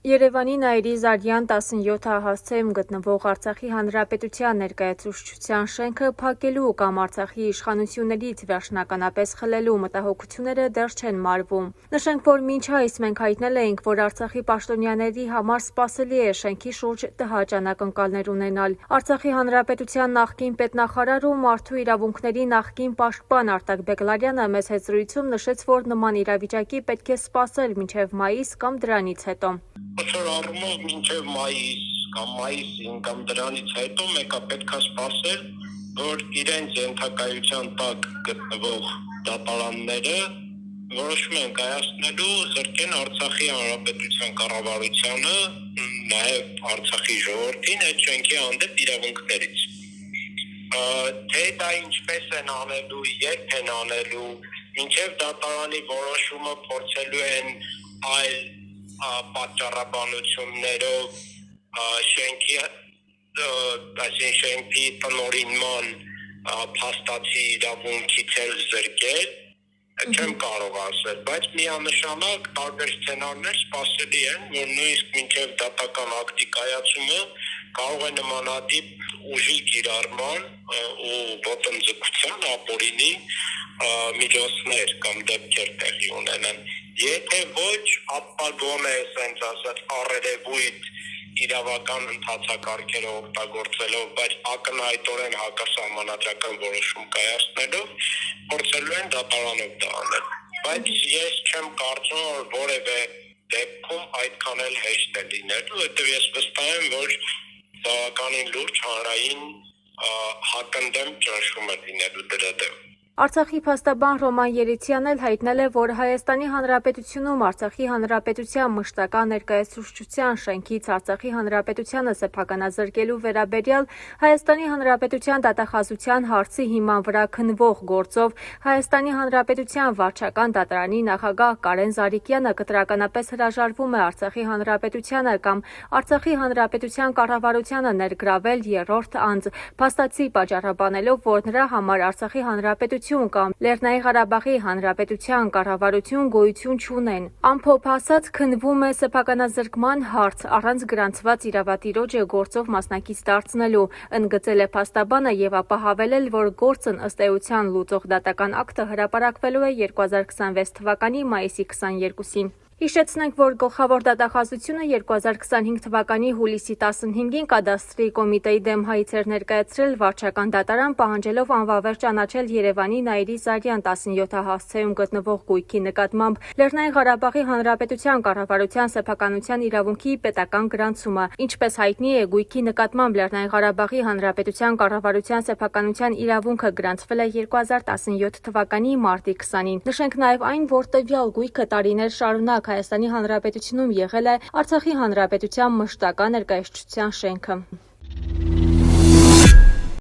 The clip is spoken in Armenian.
Երևանի Նայիրի Զարյան 17 հասցեում գտնվող Արցախի Հանրապետության ներկայացուցչության շենքը փակելու կամ Արցախի իշխանություններից վերջնականապես խլելու մտահոգությունները դեռ չեն մարվում։ Նշենք, որ մինչ այս մենք հայտնել էինք, որ Արցախի պաշտոնյաների համար սպասելի է շենքի շուրջ տհաճ անակնկալներ ունենալ։ Արցախի Հանրապետության նախկին պետնախարար ու մարդու իրավունքների նախկին պաշտպան Արտակ Բեգլարյանը մեծ հետզրույցում նշեց, որ նման իրավիճակի պետք է սպասել մինչև մայիս կամ դրանից հետո։ Այսօր առումով մինչև մայիս կամ մայիսին կամ դրանից հետո մեկը պետք է սպասել, որ իրենց ենթակայության տակ գտնվող դատարանները որոշում կայացնելու զրկեն Արցախի Հանրապետության կառավարությանը, նաև Արցախի ժողովրդին այդ շենքի հանդեպ իրավունքներից։ Թե դա ինչպես են անելու, երբ են անելու, մինչև դատարանի որոշումը փորձելու են այլ պատճառաբանություններով շենքի տնօրինման փաստացի իրավունքից էլ զրկել, չեմ կարող ասել, բայց միանշանակ տարբեր սցենարներ սպասելի են, որ նույնիսկ մինչև դատական ակտի կայացումը կարող է նմանատիպ ուժի կիրառման ու ոտնձգության ապօրինի միջոցներ կամ դեպքեր տեղի ունենան։ Եթե ոչ, ապա գոնե ասենց ասած առերևույթ իրավական ընթացակարգերը օգտագործելով, բայց ակնհայտորեն հակասահմանադրական որոշում կայացնելով, փորձելու են դատարանով դա անել։ Բայց ես չեմ կարծում, որ որևէ դեպքում այդքան էլ հեշտ է լինելու, որովհետև ես վստահ եմ, որ բավականին լուրջ հանրային հակընդդեմ ճնշում է լինելու դրա դեմ։ Արցախի փաստաբան Ռոման Երիցյանն էլ հայտնել է, որ Հայաստանի Հանրապետությունում Արցախի Հանրապետության մշտական ներկայացուցչության շենքից Արցախի Հանրապետությանը սեփականազրկելու վերաբերյալ Հայաստանի Հանրապետության դատախազության հարցի հիման վրա քննվող գործով Հայաստանի Հանրապետության վարչական դատարանի նախագահ Կարեն Զարիկյանը կտրականապես հրաժարվում է Արցախի Հանրապետությանը կամ Արցախի Հանրապետության կառավարությանը ներգրավել երրորդ անձ, փաստացի պատճառաբանելով, որ նրա համար Արցախի Հանրապետություն կամ Լեռնային Ղարաբաղի Հանրապետության կառավարություն գոյություն չունեն։ Ամփոփ ասած, քննվում է սեփականազրկման հարց առանց գրանցված իրավատիրոջը գործով մասնակից դարձնելու, ընդգծել է փաստաբանը եւ ապա հավելել, որ գործն ըստ էության լուծող դատական ակտը հրապարակվելու է 2026 թվականի մայիսի 22-ին։ Հիշեցնենք, որ գլխավոր դատախազությունը 2025 թվականի հուլիսի 15-ին կադաստրի կոմիտեի դեմ հայց էր ներկայացրել վարչական դատարան, պահանջելով անվավեր ճանաչել Երևանի Նայիրի Զարյան 17 հասցեում գտնվող գույքի նկատմամբ Լեռնային Ղարաբաղի Հանրապետության կառավարության սեփականության իրավունքի պետական գրանցումը։ Ինչպես հայտնի է, գույքի նկատմամբ Լեռնային Ղարաբաղի Հանրապետության կառավարության սեփականության իրավունքը գրանցվել է 2017 թվականի մարտի 20-ին։ Նշենք նաև այն, որ տվյալ գույքը տարիներ շարունակ Հայաստանի Հանրապետությունում եղել է Արցախի Հանրապետության մշտական ներկայացուցչության շենքը։